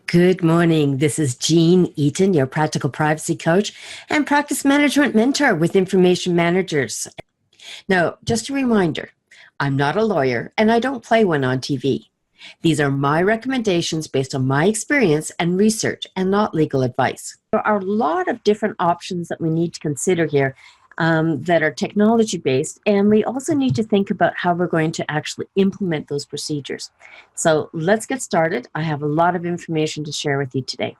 Good morning. This is Jean Eaton, your practical privacy coach and practice management mentor with Information Managers. Now, just a reminder, I'm not a lawyer and I don't play one on TV. These are my recommendations based on my experience and research and not legal advice. There are a lot of different options that we need to consider here that are technology-based, and we also need to think about how we're going to actually implement those procedures. So let's get started. I have a lot of information to share with you today.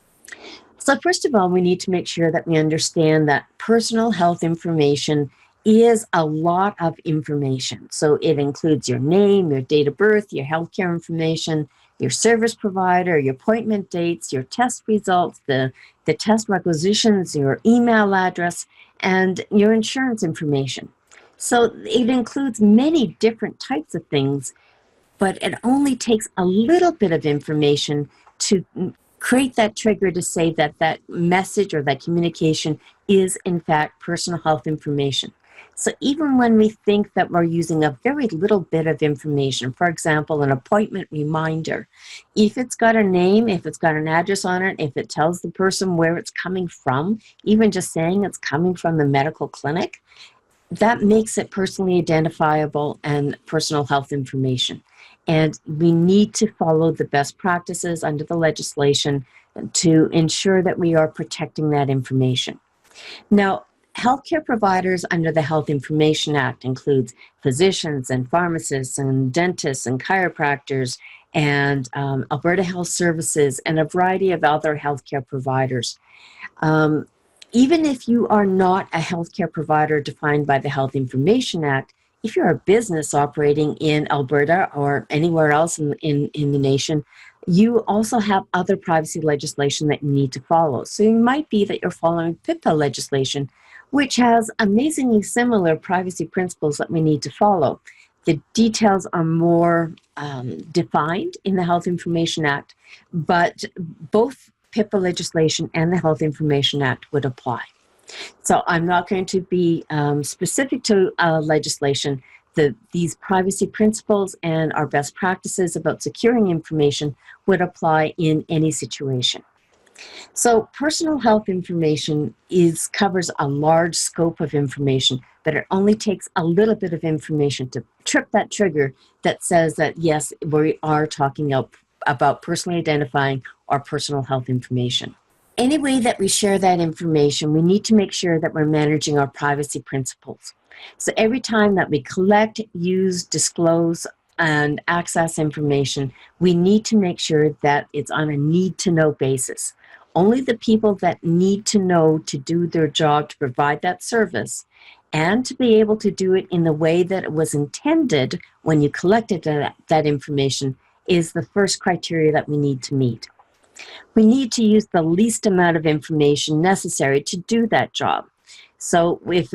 So first of all, we need to make sure that we understand that personal health information is a lot of information. So it includes your name, your date of birth, your healthcare information, your service provider, your appointment dates, your test results, the test requisitions, your email address, and your insurance information. So it includes many different types of things, but it only takes a little bit of information to create that trigger to say that that message or that communication is in fact personal health information. So even when we think that we're using a very little bit of information, for example, an appointment reminder, if it's got a name, if it's got an address on it, if it tells the person where it's coming from, even just saying it's coming from the medical clinic, that makes it personally identifiable and personal health information. And we need to follow the best practices under the legislation to ensure that we are protecting that information. Now, healthcare providers under the Health Information Act includes physicians and pharmacists and dentists and chiropractors and Alberta Health Services and a variety of other healthcare providers. Even if you are not a healthcare provider defined by the Health Information Act, if you're a business operating in Alberta or anywhere else in the nation, you also have other privacy legislation that you need to follow. So it might be that you're following HIPAA legislation, which has amazingly similar privacy principles that we need to follow. The details are more defined in the Health Information Act, but both HIPAA legislation and the Health Information Act would apply. So I'm not going to be specific to legislation. These privacy principles and our best practices about securing information would apply in any situation. So personal health information covers a large scope of information, but it only takes a little bit of information to trip that trigger that says that, yes, we are talking about personally identifying our personal health information. Any way that we share that information, we need to make sure that we're managing our privacy principles. So every time that we collect, use, disclose, and access information, we need to make sure that it's on a need-to-know basis. Only the people that need to know to do their job to provide that service and to be able to do it in the way that it was intended when you collected that information is the first criteria that we need to meet. We need to use the least amount of information necessary to do that job. So if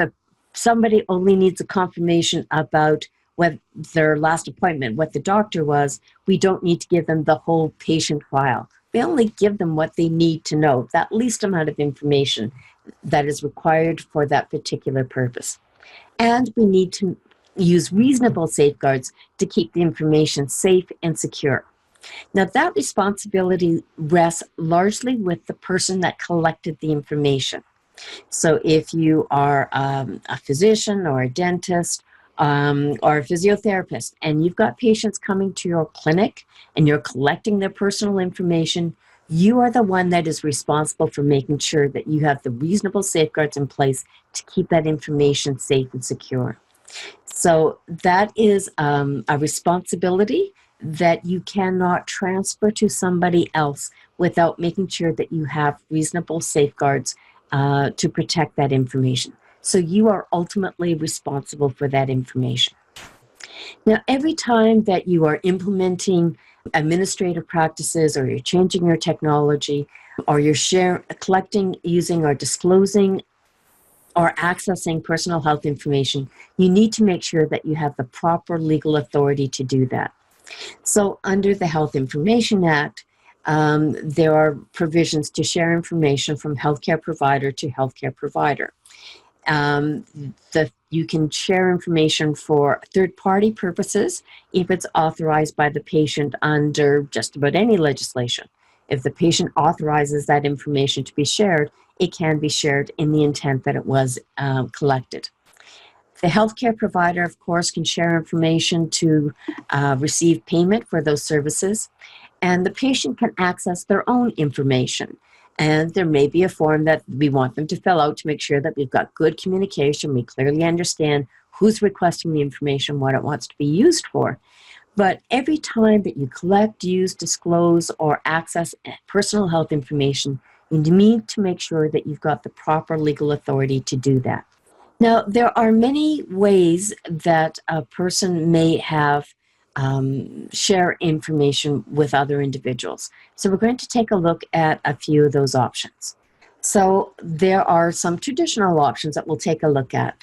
somebody only needs a confirmation about what their last appointment, what the doctor was, we don't need to give them the whole patient file. We only give them what they need to know, that least amount of information that is required for that particular purpose. And we need to use reasonable safeguards to keep the information safe and secure. Now, that responsibility rests largely with the person that collected the information. So if you are a physician or a dentist or a physiotherapist and you've got patients coming to your clinic and you're collecting their personal information, you are the one that is responsible for making sure that you have the reasonable safeguards in place to keep that information safe and secure. So that is a responsibility that you cannot transfer to somebody else without making sure that you have reasonable safeguards to protect that information. So you are ultimately responsible for that information. Now, every time that you are implementing administrative practices or you're changing your technology or you're collecting, using, or disclosing or accessing personal health information, you need to make sure that you have the proper legal authority to do that. So under the Health Information Act, there are provisions to share information from healthcare provider to healthcare provider. You can share information for third-party purposes if it's authorized by the patient under just about any legislation. If the patient authorizes that information to be shared, it can be shared in the intent that it was collected. The healthcare provider, of course, can share information to receive payment for those services, and the patient can access their own information. And there may be a form that we want them to fill out to make sure that we've got good communication. We clearly understand who's requesting the information, what it wants to be used for. But every time that you collect, use, disclose, or access personal health information, you need to make sure that you've got the proper legal authority to do that. Now, there are many ways that a person may have share information with other individuals. So we're going to take a look at a few of those options. So there are some traditional options that we'll take a look at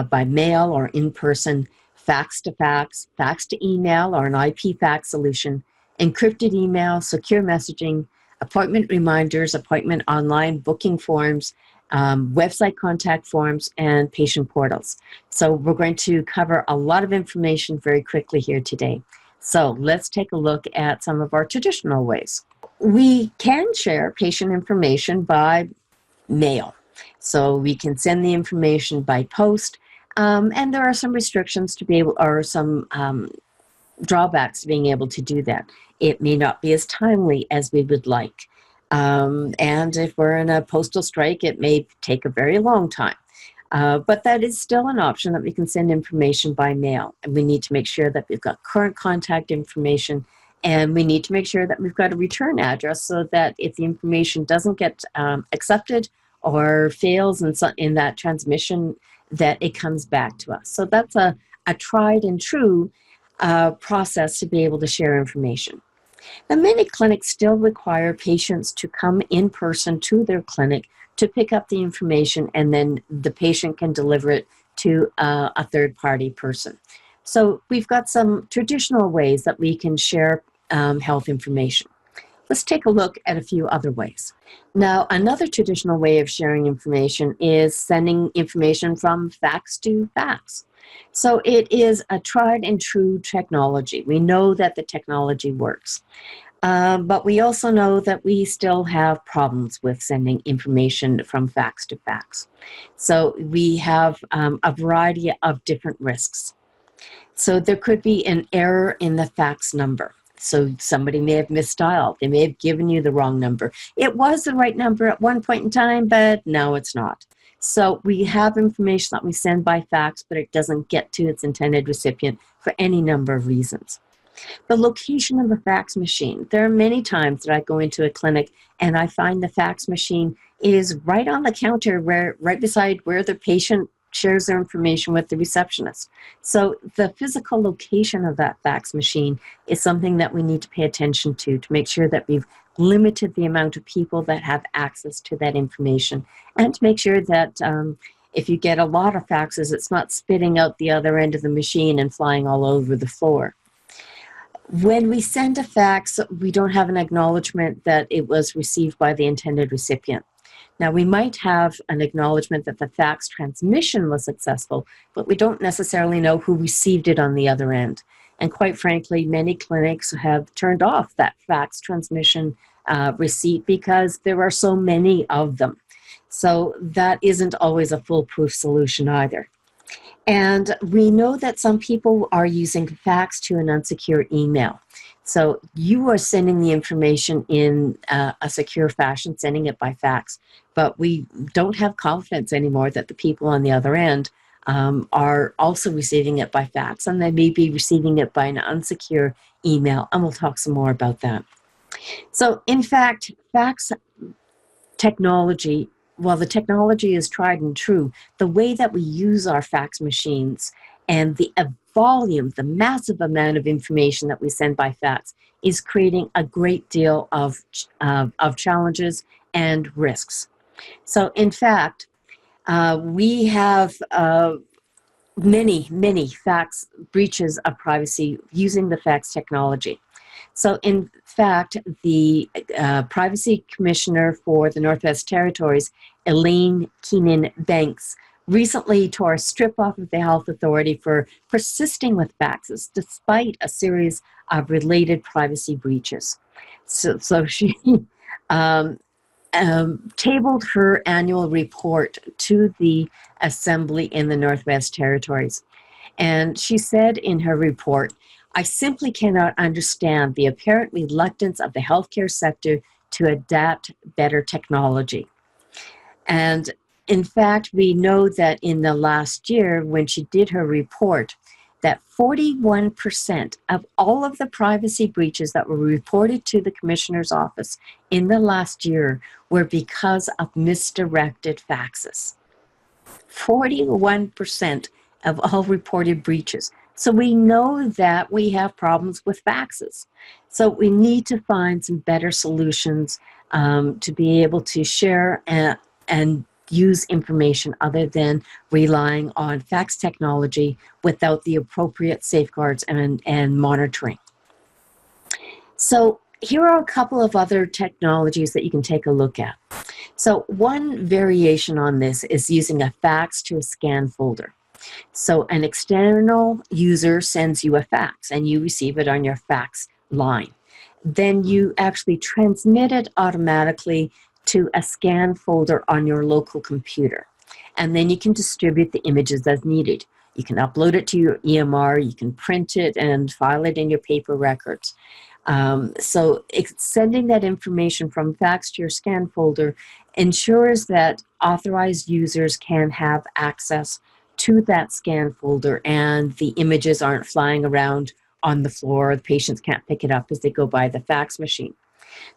by mail or in person, fax to fax, fax to email or an IP fax solution, encrypted email, secure messaging, appointment reminders, appointment online booking forms, website contact forms, and patient portals. So we're going to cover a lot of information very quickly here today. So let's take a look at some of our traditional ways. We can share patient information by mail. So we can send the information by post, and there are some restrictions to be able, or some drawbacks to being able to do that. It may not be as timely as we would like. And if we're in a postal strike, it may take a very long time. But that is still an option that we can send information by mail. And we need to make sure that we've got current contact information, and we need to make sure that we've got a return address so that if the information doesn't get accepted or fails in that transmission, that it comes back to us. So that's a tried and true process to be able to share information. Now, many clinics still require patients to come in person to their clinic to pick up the information, and then the patient can deliver it to a third-party person. So we've got some traditional ways that we can share health information. Let's take a look at a few other ways. Now, another traditional way of sharing information is sending information from fax to fax. So it is a tried and true technology. We know that the technology works. But we also know that we still have problems with sending information from fax to fax. So we have a variety of different risks. So there could be an error in the fax number. So somebody may have misdialed. They may have given you the wrong number. It was the right number at one point in time, but now it's not. So we have information that we send by fax, but it doesn't get to its intended recipient for any number of reasons. The location of the fax machine. There are many times that I go into a clinic and I find the fax machine is right on the counter, right beside where the patient shares their information with the receptionist. So the physical location of that fax machine is something that we need to pay attention to make sure that we've limited the amount of people that have access to that information, and to make sure that if you get a lot of faxes, it's not spitting out the other end of the machine and flying all over the floor. When we send a fax, we don't have an acknowledgement that it was received by the intended recipient. Now, we might have an acknowledgement that the fax transmission was successful, but we don't necessarily know who received it on the other end. And quite frankly, many clinics have turned off that fax transmission receipt because there are so many of them. So that isn't always a foolproof solution either. And we know that some people are using fax to an unsecure email. So you are sending the information in a secure fashion, sending it by fax, but we don't have confidence anymore that the people on the other end are also receiving it by fax, and they may be receiving it by an unsecure email, and we'll talk some more about that. So in fact, fax technology, while the technology is tried and true, the way that we use our fax machines and the volume, the massive amount of information that we send by fax is creating a great deal of challenges and risks. So in fact, we have many fax breaches of privacy using the fax technology. So in fact, the Privacy Commissioner for the Northwest Territories, Elaine Keenan Banks, recently tore a strip off of the health authority for persisting with faxes despite a series of related privacy breaches. So she um, tabled her annual report to the Assembly in the Northwest Territories. And she said in her report, I simply cannot understand the apparent reluctance of the healthcare sector to adapt better technology. And in fact, we know that in the last year, when she did her report, that 41% of all of the privacy breaches that were reported to the commissioner's office in the last year were because of misdirected faxes. 41% of all reported breaches. So we know that we have problems with faxes. So we need to find some better solutions to be able to share and use information other than relying on fax technology without the appropriate safeguards and monitoring. So here are a couple of other technologies that you can take a look at. So one variation on this is using a fax to a scan folder. So an external user sends you a fax and you receive it on your fax line. Then you actually transmit it automatically to a scan folder on your local computer. And then you can distribute the images as needed. You can upload it to your EMR, you can print it and file it in your paper records. So sending that information from fax to your scan folder ensures that authorized users can have access to that scan folder and the images aren't flying around on the floor. The patients can't pick it up as they go by the fax machine.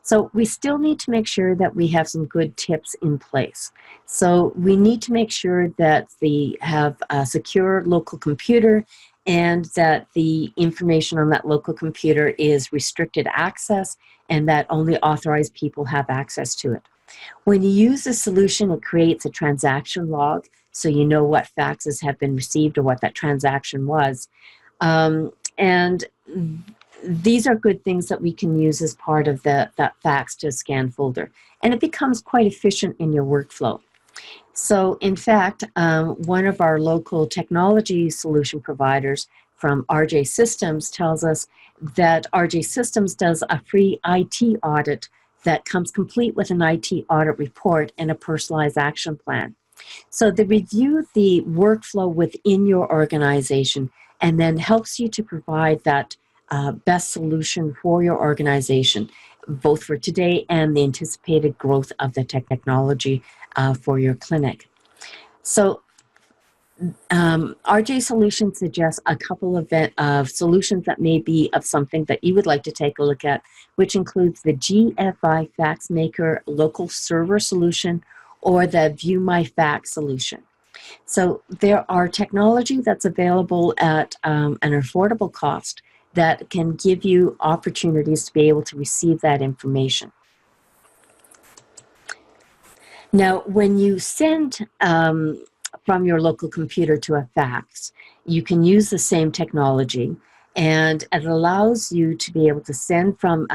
So we still need to make sure that we have some good tips in place. So we need to make sure that they have a secure local computer and that the information on that local computer is restricted access and that only authorized people have access to it. When you use a solution, it creates a transaction log so you know what faxes have been received or what that transaction was. And these are good things that we can use as part of that fax to scan folder. And it becomes quite efficient in your workflow. So in fact, one of our local technology solution providers from RJ Systems tells us that RJ Systems does a free IT audit that comes complete with an IT audit report and a personalized action plan. So they review the workflow within your organization and then helps you to provide that best solution for your organization, both for today and the anticipated growth of the technology for your clinic. So RJ Solutions suggests a couple of solutions that may be of something that you would like to take a look at, which includes the GFI Fax Maker local server solution or the View My Fax solution. So there are technology that's available at an affordable cost that can give you opportunities to be able to receive that information. Now, when you send from your local computer to a fax, you can use the same technology, and it allows you to be able to send from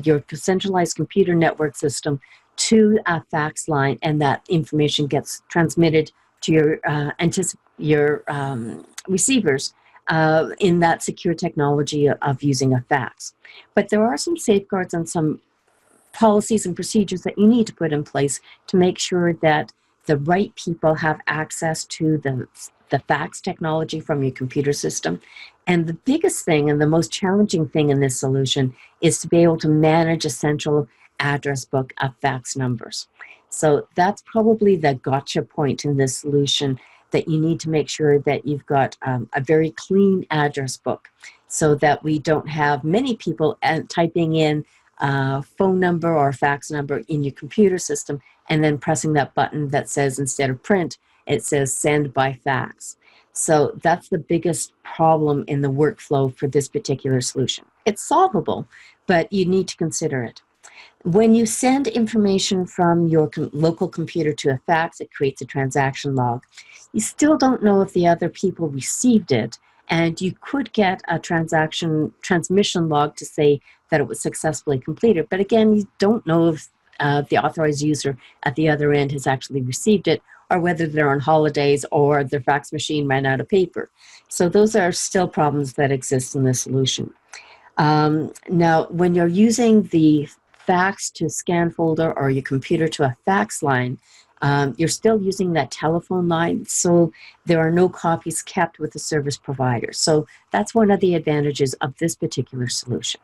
your centralized computer network system to a fax line, and that information gets transmitted to your receivers in that secure technology of using a fax. But there are some safeguards and some policies and procedures that you need to put in place to make sure that the right people have access to the fax technology from your computer system. And the biggest thing and the most challenging thing in this solution is to be able to manage a central address book of fax numbers. So that's probably the gotcha point in this solution, that you need to make sure that you've got a very clean address book so that we don't have many people typing in a phone number or a fax number in your computer system and then pressing that button that says, instead of print, it says send by fax. So that's the biggest problem in the workflow for this particular solution. It's solvable, but you need to consider it. When you send information from your local computer to a fax, it creates a transaction log. You still don't know if the other people received it, and you could get a transmission log to say that it was successfully completed. But again, you don't know if the authorized user at the other end has actually received it, or whether they're on holidays or their fax machine ran out of paper. So those are still problems that exist in the solution. Now, when you're using the fax to scan folder or your computer to a fax line, you're still using that telephone line, so there are no copies kept with the service provider. So that's one of the advantages of this particular solution.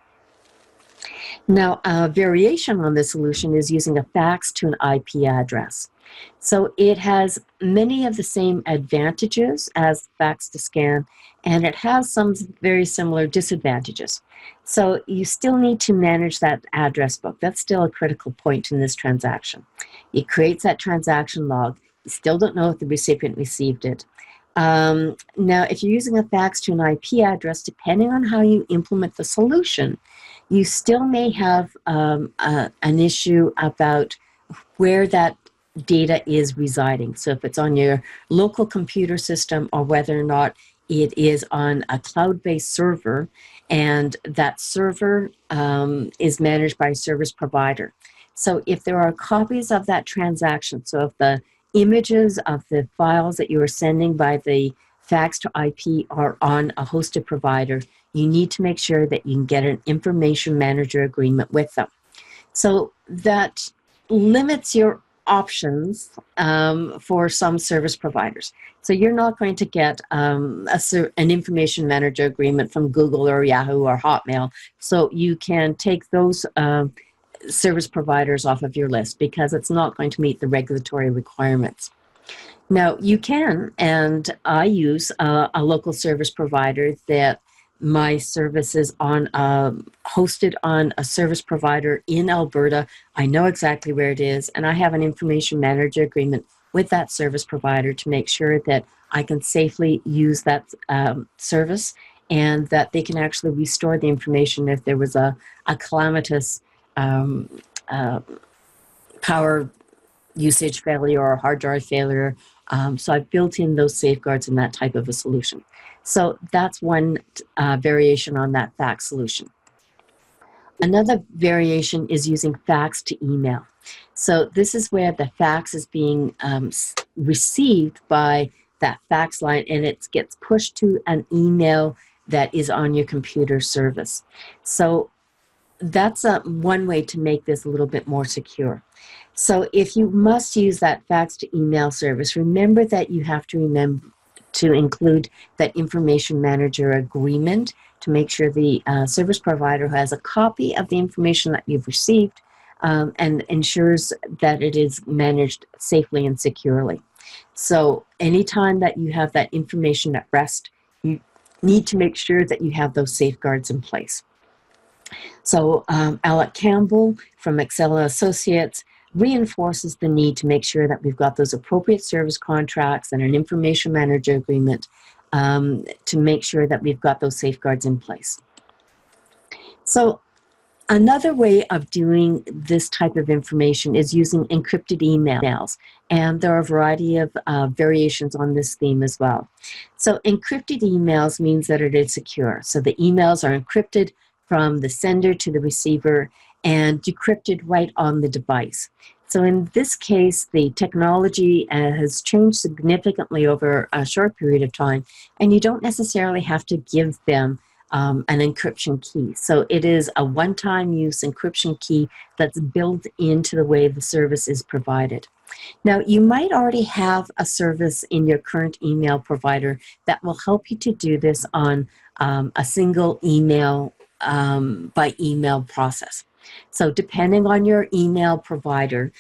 Now, a variation on this solution is using a fax to an IP address. So it has many of the same advantages as fax to scan, and it has some very similar disadvantages. So you still need to manage that address book. That's still a critical point in this transaction. It creates that transaction log. You still don't know if the recipient received it. Now, if you're using a fax to an IP address, depending on how you implement the solution, you still may have an issue about where that data is residing. So if it's on your local computer system or whether or not it is on a cloud-based server, and that server is managed by a service provider. So if there are copies of that transaction, so if the images of the files that you are sending by the fax to IP are on a hosted provider, you need to make sure that you can get an information manager agreement with them. So that limits your options for some service providers. So you're not going to get an information manager agreement from Google or Yahoo or Hotmail. So you can take those service providers off of your list because it's not going to meet the regulatory requirements. Now you can, and I use a local service provider that my service is on hosted on a service provider in Alberta. I know exactly where it is, and I have an information manager agreement with that service provider to make sure that I can safely use that service and that they can actually restore the information if there was a calamitous power usage failure or hard drive failure. So I've built in those safeguards in that type of a solution. So that's one variation on that fax solution. Another variation is using fax to email. So this is where the fax is being received by that fax line, and it gets pushed to an email that is on your computer service. So that's one way to make this a little bit more secure. So if you must use that fax to email service, remember that you have to include that information manager agreement to make sure the service provider has a copy of the information that you've received and ensures that it is managed safely and securely. So anytime that you have that information at rest, you need to make sure that you have those safeguards in place. So Alec Campbell from Excela Associates reinforces the need to make sure that we've got those appropriate service contracts and an information manager agreement to make sure that we've got those safeguards in place. So another way of doing this type of information is using encrypted emails, and there are a variety of variations on this theme as well. So encrypted emails means that it is secure. So the emails are encrypted from the sender to the receiver and decrypted right on the device. So in this case, the technology has changed significantly over a short period of time, and you don't necessarily have to give them an encryption key. So it is a one-time use encryption key that's built into the way the service is provided. Now, you might already have a service in your current email provider that will help you to do this on a single email by email process. So depending on your email provider,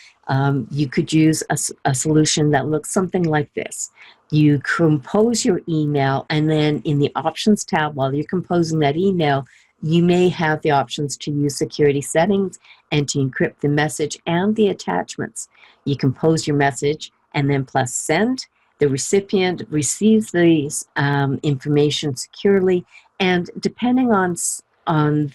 you could use a solution that looks something like this. You compose your email, and then in the options tab, while you're composing that email, you may have the options to use security settings and to encrypt the message and the attachments. You compose your message and then press send. The recipient receives the information securely, and depending on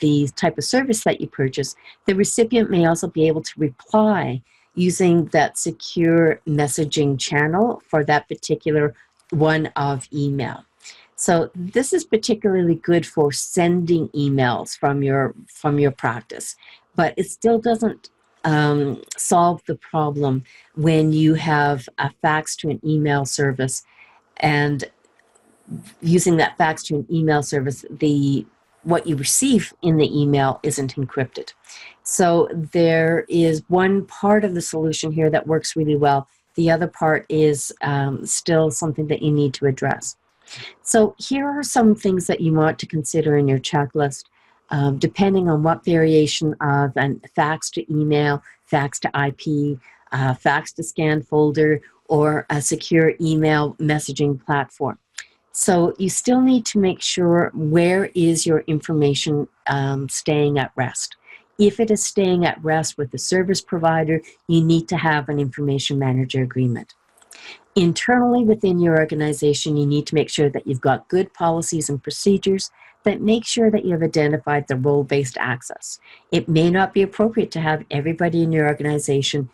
the type of service that you purchase, the recipient may also be able to reply using that secure messaging channel for that particular one of email. So this is particularly good for sending emails from your practice, but it still doesn't solve the problem when you have a fax to an email service, and using that fax to an email service, what you receive in the email isn't encrypted. So there is one part of the solution here that works really well. The other part is still something that you need to address. So here are some things that you want to consider in your checklist, depending on what variation of an fax to email, fax to IP, fax to scan folder, or a secure email messaging platform. So you still need to make sure where is your information staying at rest. If it is staying at rest with the service provider, you need to have an information manager agreement. Internally within your organization, you need to make sure that you've got good policies and procedures that make sure that you have identified the role-based access. It may not be appropriate to have everybody in your organization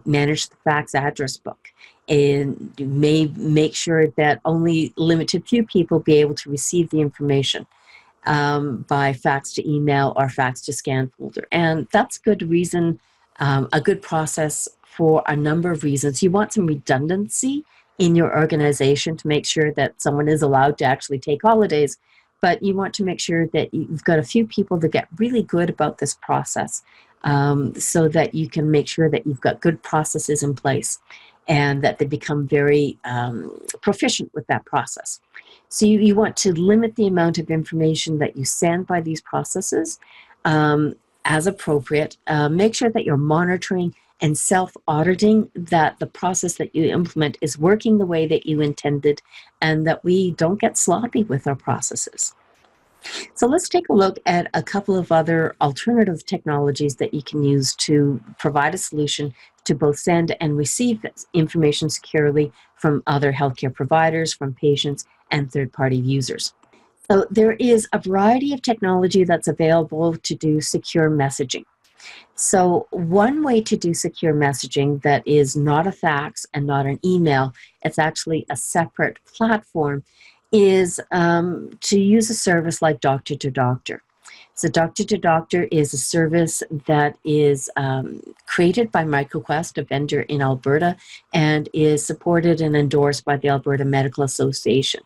manage the fax address book. And you may make sure that only limited few people be able to receive the information by fax to email or fax to scan folder. And that's good reason, a good process for a number of reasons. You want some redundancy in your organization to make sure that someone is allowed to actually take holidays, but you want to make sure that you've got a few people that get really good about this process, so that you can make sure that you've got good processes in place and that they become very proficient with that process. So you want to limit the amount of information that you send by these processes as appropriate. Make sure that you're monitoring and self-auditing that the process that you implement is working the way that you intended, and that we don't get sloppy with our processes. So let's take a look at a couple of other alternative technologies that you can use to provide a solution to both send and receive information securely from other healthcare providers, from patients, and third-party users. So there is a variety of technology that's available to do secure messaging. So one way to do secure messaging that is not a fax and not an email, it's actually a separate platform, is to use a service like Doctor to Doctor. So Doctor to Doctor is a service that is created by Microquest, a vendor in Alberta, and is supported and endorsed by the Alberta Medical Association.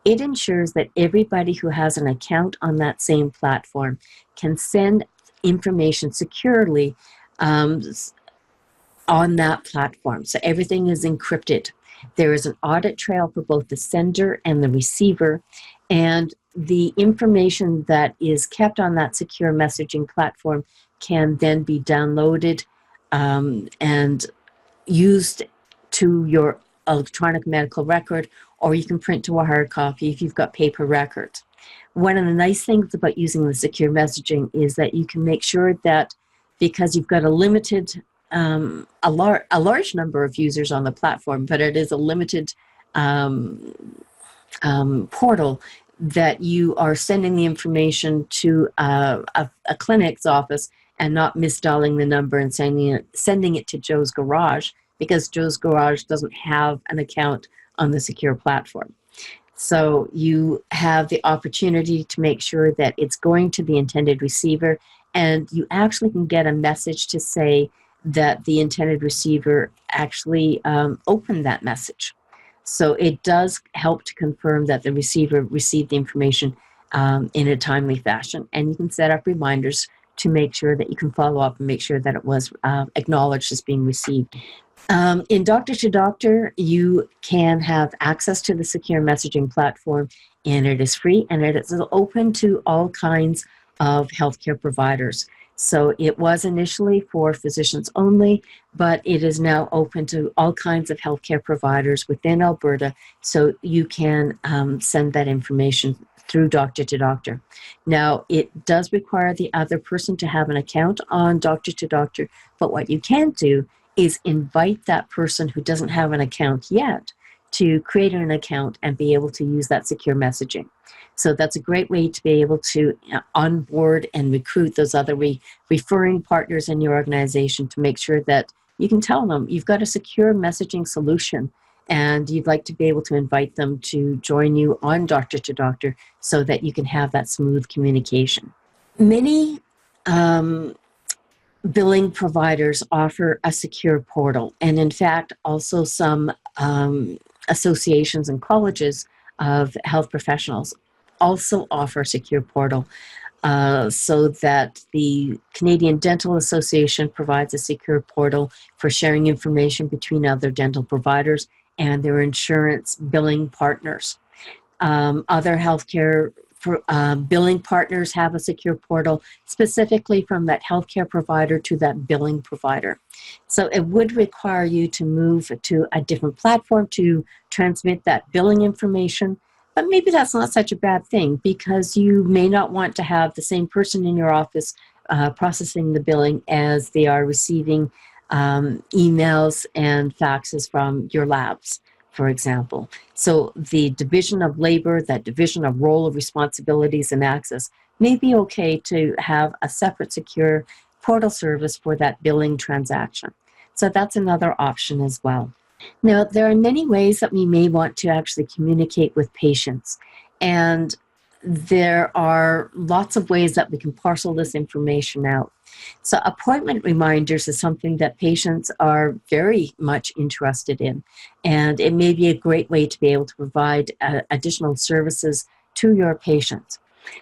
It ensures that everybody who has an account on that same platform can send information securely on that platform. So everything is encrypted. There is an audit trail for both the sender and the receiver, and the information that is kept on that secure messaging platform can then be downloaded and used to your electronic medical record, or you can print to a hard copy if you've got paper records. One of the nice things about using the secure messaging is that you can make sure that, because you've got a limited, a large number of users on the platform, but it is a limited portal, that you are sending the information to a clinic's office and not misdialing the number and sending it to Joe's Garage, because Joe's Garage doesn't have an account on the secure platform. So you have the opportunity to make sure that it's going to the intended receiver, and you actually can get a message to say that the intended receiver actually opened that message. So it does help to confirm that the receiver received the information in a timely fashion, and you can set up reminders to make sure that you can follow up and make sure that it was acknowledged as being received. In Doctor to Doctor, you can have access to the secure messaging platform, and it is free, and it is open to all kinds of healthcare providers. So it was initially for physicians only, but it is now open to all kinds of healthcare providers within Alberta, so you can send that information through Doctor to Doctor. Now, it does require the other person to have an account on Doctor to Doctor, but what you can do is invite that person who doesn't have an account yet to create an account and be able to use that secure messaging. So that's a great way to be able to onboard and recruit those other referring partners in your organization, to make sure that you can tell them you've got a secure messaging solution and you'd like to be able to invite them to join you on Doctor to Doctor, so that you can have that smooth communication. Many billing providers offer a secure portal. And in fact, also some associations and colleges of health professionals also offer a secure portal. So that the Canadian Dental Association provides a secure portal for sharing information between other dental providers and their insurance billing partners. Other healthcare billing partners have a secure portal specifically from that healthcare provider to that billing provider. So it would require you to move to a different platform to transmit that billing information. But maybe that's not such a bad thing, because you may not want to have the same person in your office processing the billing as they are receiving emails and faxes from your labs, for example. So the division of labor, that division of role of responsibilities and access, may be okay to have a separate secure portal service for that billing transaction. So that's another option as well. Now, there are many ways that we may want to actually communicate with patients, and there are lots of ways that we can parcel this information out. So appointment reminders is something that patients are very much interested in, and it may be a great way to be able to provide additional services to your patients.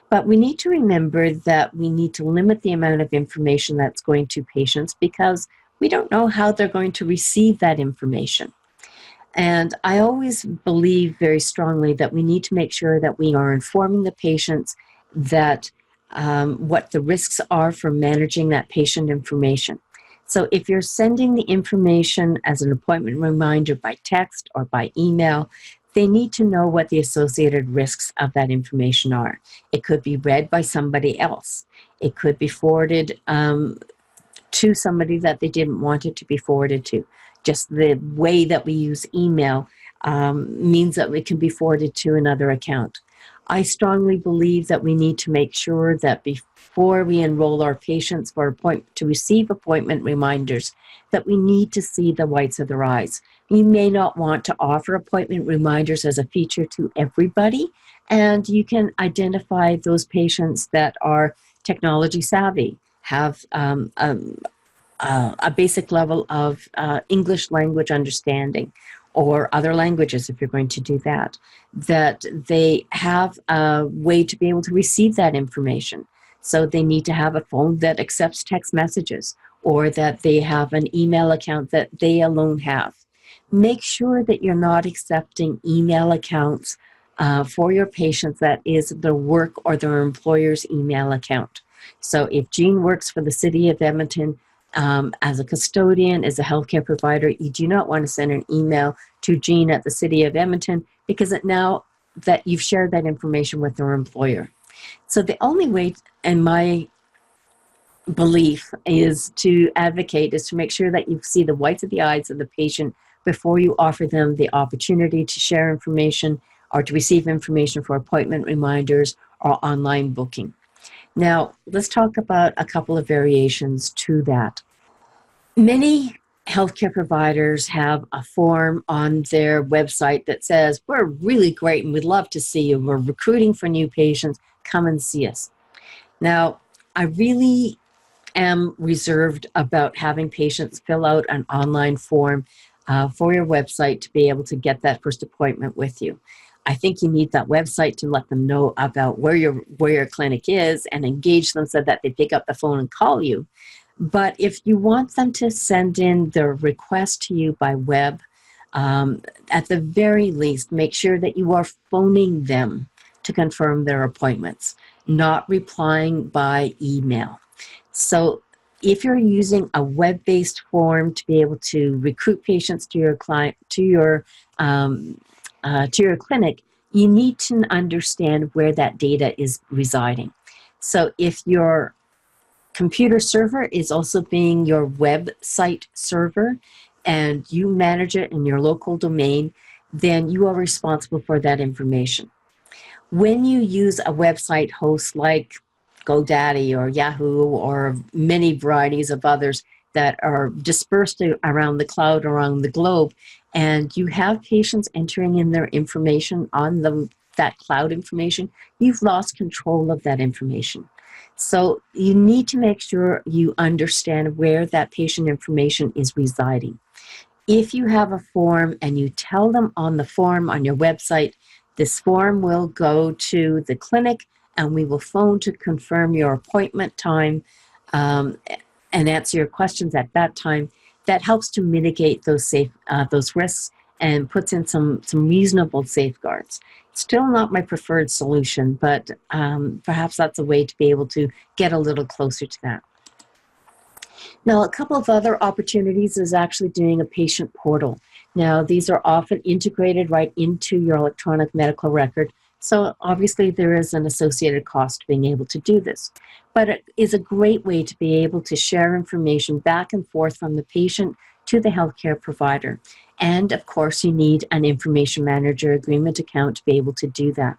But we need to remember that we need to limit the amount of information that's going to patients, because we don't know how they're going to receive that information. And I always believe very strongly that we need to make sure that we are informing the patients that what the risks are for managing that patient information. So if you're sending the information as an appointment reminder by text or by email, they need to know what the associated risks of that information are. It could be read by somebody else. It could be forwarded to somebody that they didn't want it to be forwarded to. Just the way that we use email means that it can be forwarded to another account. I strongly believe that we need to make sure that before we enroll our patients to receive appointment reminders, that we need to see the whites of their eyes. You may not want to offer appointment reminders as a feature to everybody, and you can identify those patients that are technology savvy, have a basic level of English language understanding, or other languages if you're going to do that, that they have a way to be able to receive that information. So they need to have a phone that accepts text messages, or that they have an email account that they alone have. Make sure that you're not accepting email accounts for your patients that is their work or their employer's email account. So if Jean works for the City of Edmonton, as a custodian, as a healthcare provider, you do not want to send an email to Jean at the City of Edmonton, because now that you've shared that information with their employer. So the only way, in my belief, is to make sure that you see the whites of the eyes of the patient before you offer them the opportunity to share information or to receive information for appointment reminders or online booking. Now, let's talk about a couple of variations to that. Many healthcare providers have a form on their website that says, we're really great and we'd love to see you. We're recruiting for new patients. Come and see us. Now, I really am reserved about having patients fill out an online form for your website to be able to get that first appointment with you. I think you need that website to let them know about where your clinic is and engage them so that they pick up the phone and call you. But if you want them to send in their request to you by web, at the very least, make sure that you are phoning them to confirm their appointments, not replying by email. So if you're using a web-based form to be able to recruit patients to your client, to your clinic, you need to understand where that data is residing. So if your computer server is also being your website server and you manage it in your local domain, then you are responsible for that information. When you use a website host like GoDaddy or Yahoo or many varieties of others that are dispersed around the cloud, around the globe, and you have patients entering in their information on that cloud information, you've lost control of that information. So you need to make sure you understand where that patient information is residing. If you have a form and you tell them on the form on your website, this form will go to the clinic and we will phone to confirm your appointment time and answer your questions at that time, that helps to mitigate those risks and puts in some reasonable safeguards. Still not my preferred solution, but perhaps that's a way to be able to get a little closer to that. Now, a couple of other opportunities is actually doing a patient portal. Now, these are often integrated right into your electronic medical record, so obviously there is an associated cost to being able to do this. But it is a great way to be able to share information back and forth from the patient to the healthcare provider. And of course, you need an information manager agreement account to be able to do that.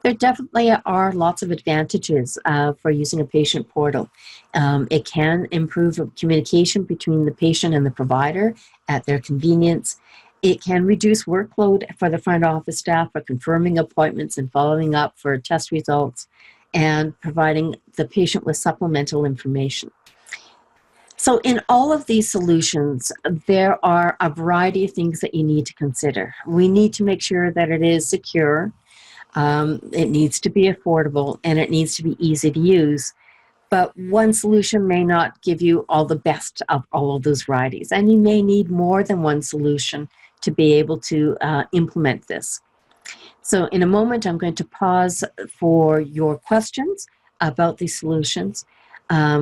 There definitely are lots of advantages for using a patient portal. It can improve communication between the patient and the provider at their convenience. It can reduce workload for the front office staff for confirming appointments and following up for test results and providing the patient with supplemental information. So in all of these solutions, there are a variety of things that you need to consider. We need to make sure that it is secure. It needs to be affordable and it needs to be easy to use. But one solution may not give you all the best of all of those varieties. And you may need more than one solution to be able to implement this. So in a moment, I'm going to pause for your questions about these solutions.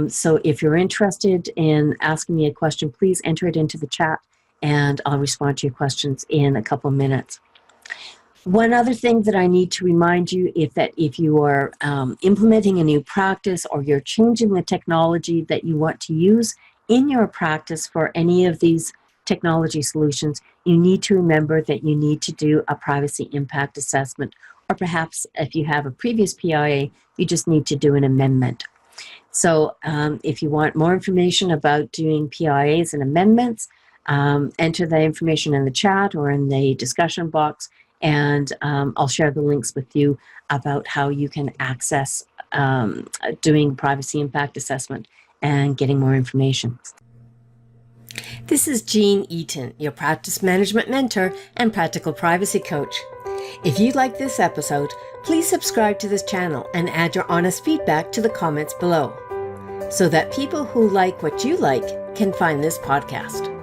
So if you're interested in asking me a question, please enter it into the chat and I'll respond to your questions in a couple minutes. One other thing that I need to remind you is that if you are implementing a new practice or you're changing the technology that you want to use in your practice for any of these technology solutions, you need to remember that you need to do a privacy impact assessment, or perhaps if you have a previous PIA, you just need to do an amendment. So if you want more information about doing PIAs and amendments, enter the information in the chat or in the discussion box, and I'll share the links with you about how you can access doing privacy impact assessment and getting more information. This is Jean Eaton, your practice management mentor and practical privacy coach. If you like this episode, please subscribe to this channel and add your honest feedback to the comments below, so that people who like what you like can find this podcast.